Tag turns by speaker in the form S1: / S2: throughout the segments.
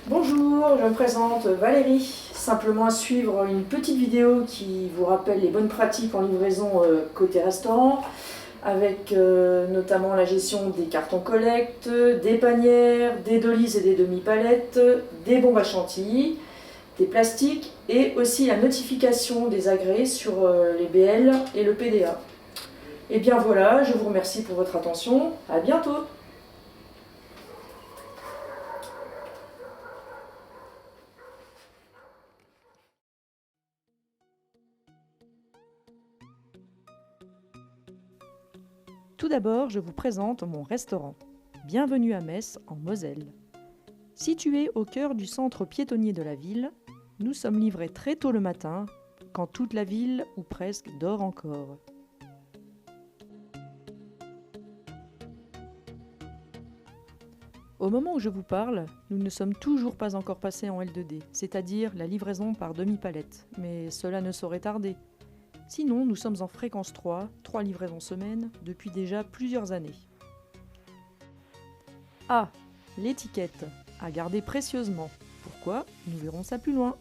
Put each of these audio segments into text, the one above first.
S1: Bonjour, je me présente Valérie. Simplement à suivre une petite vidéo qui vous rappelle les bonnes pratiques en livraison côté restaurant, avec notamment la gestion des cartons collecte, des panières, des dolises et des demi-palettes, des bombes à chantilly, des plastiques et aussi la notification des agrès sur les BL et le PDA. Et bien voilà, je vous remercie pour votre attention. À bientôt.
S2: Tout d'abord, je vous présente mon restaurant. Bienvenue à Metz, en Moselle. Situé au cœur du centre piétonnier de la ville, nous sommes livrés très tôt le matin, quand toute la ville, ou presque, dort encore. Au moment où je vous parle, nous ne sommes toujours pas encore passés en L2D, c'est-à-dire la livraison par demi-palette, mais cela ne saurait tarder. Sinon, nous sommes en fréquence 3 livraisons semaine, depuis déjà plusieurs années. Ah, l'étiquette, à garder précieusement. Pourquoi? Nous verrons ça plus loin.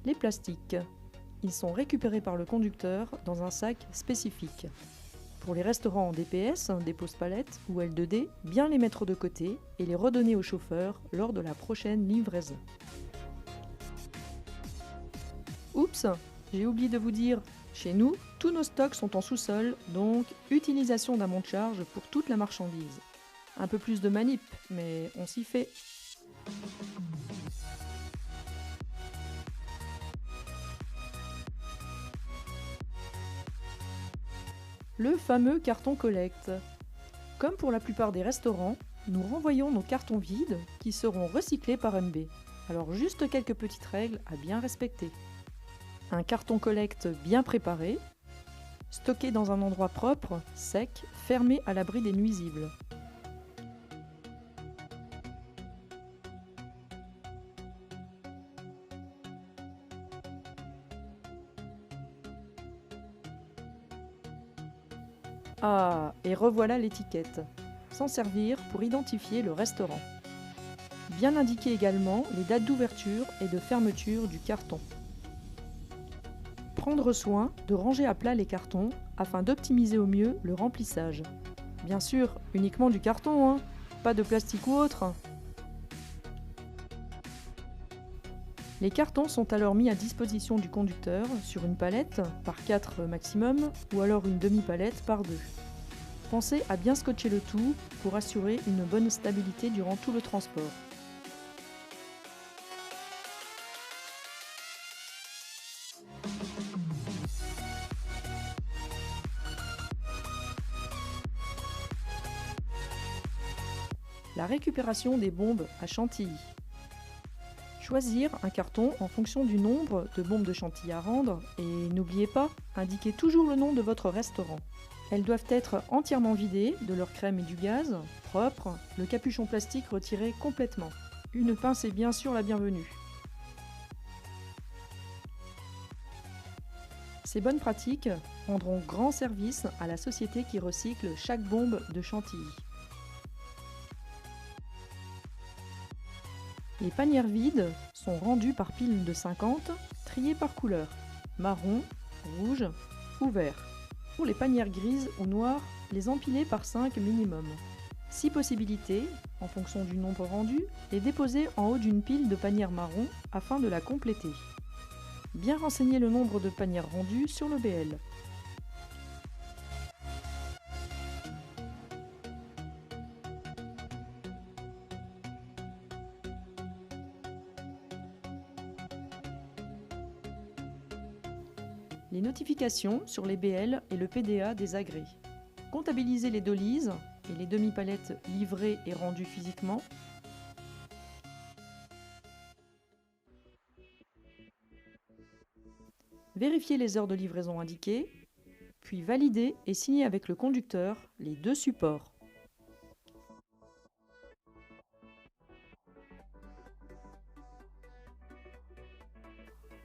S2: Les plastiques. Ils sont récupérés par le conducteur dans un sac spécifique. Pour les restaurants en DPS, dépose palette ou L2D, bien les mettre de côté et les redonner au chauffeur lors de la prochaine livraison. Oups, j'ai oublié de vous dire, chez nous, tous nos stocks sont en sous-sol, donc utilisation d'un monte-charge pour toute la marchandise. Un peu plus de manip, mais on s'y fait. Le fameux carton collecte. Comme pour la plupart des restaurants, nous renvoyons nos cartons vides qui seront recyclés par MB. Alors juste quelques petites règles à bien respecter. Un carton collecte bien préparé, stocké dans un endroit propre, sec, fermé à l'abri des nuisibles. Ah, et revoilà l'étiquette. S'en servir pour identifier le restaurant. Bien indiquer également les dates d'ouverture et de fermeture du carton. Prendre soin de ranger à plat les cartons afin d'optimiser au mieux le remplissage. Bien sûr, uniquement du carton, hein, pas de plastique ou autre. Les cartons sont alors mis à disposition du conducteur sur une palette par 4 maximum ou alors une demi-palette par 2. Pensez à bien scotcher le tout pour assurer une bonne stabilité durant tout le transport. La récupération des bombes à chantilly. Choisir un carton en fonction du nombre de bombes de chantilly à rendre et n'oubliez pas, indiquez toujours le nom de votre restaurant. Elles doivent être entièrement vidées de leur crème et du gaz, propres, le capuchon plastique retiré complètement. Une pince est bien sûr la bienvenue. Ces bonnes pratiques rendront grand service à la société qui recycle chaque bombe de chantilly. Les panières vides sont rendues par piles de 50, triées par couleur, marron, rouge ou vert. Pour les panières grises ou noires, les empiler par 5 minimum. Si possibilité, en fonction du nombre rendu, les déposer en haut d'une pile de panières marron afin de la compléter. Bien renseigner le nombre de panières rendues sur le BL. Les notifications sur les BL et le PDA des agrès. Comptabiliser les dolises et les demi-palettes livrées et rendues physiquement. Vérifier les heures de livraison indiquées, puis valider et signer avec le conducteur les 2 supports.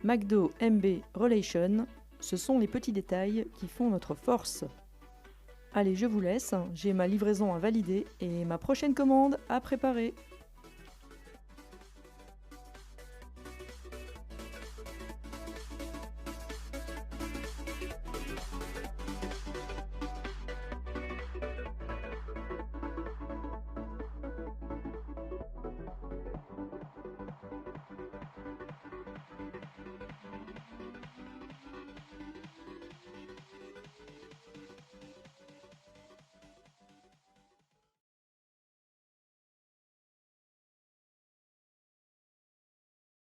S2: McDo MB Relation, ce sont les petits détails qui font notre force. Allez, je vous laisse, j'ai ma livraison à valider et ma prochaine commande à préparer.